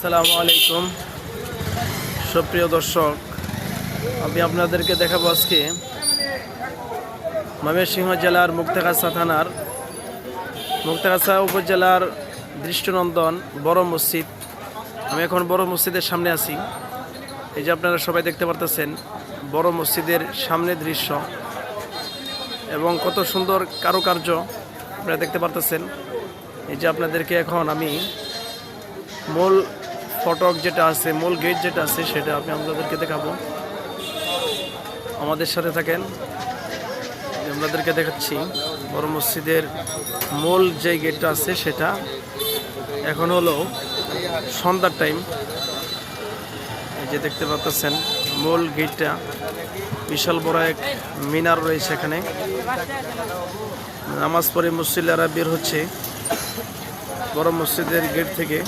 আসসালামু আলাইকুম সুপ্রিয় দর্শক, আমি আপনাদেরকে দেখাবো আজকে ময়মনসিংহ জেলার মুক্তাগাছা থানার মুক্তাগাছা উপজেলার দৃষ্টিনন্দন বড় মসজিদ। আমি এখন বড় মসজিদের সামনে আছি। এই যে আপনারা সবাই দেখতে পারতেছেন বড় মসজিদের সামনে দৃশ্য এবং কত সুন্দর কারুকার্য আপনারা দেখতে পারতেছেন। এই যে আপনাদেরকে এখন আমি মূল ফটক যেটা আছে, মূল গেট যেটা আছে সেটা আমি আপনাদেরকে দেখাবো। আমাদের সাথে থাকেন, আপনাদেরকে দেখাচ্ছি বড় মসজিদের মূল যে গেটটা আছে সেটা। এখন হলো সন্ধ্যার টাইম। এই যে দেখতে পাচ্ছেন মূল গেটটা, বিশাল বড় এক মিনার রয়েছে এখানে। নামাজ পড়ে মুসল্লিরা বের হচ্ছে বড় মসজিদের গেট থেকে।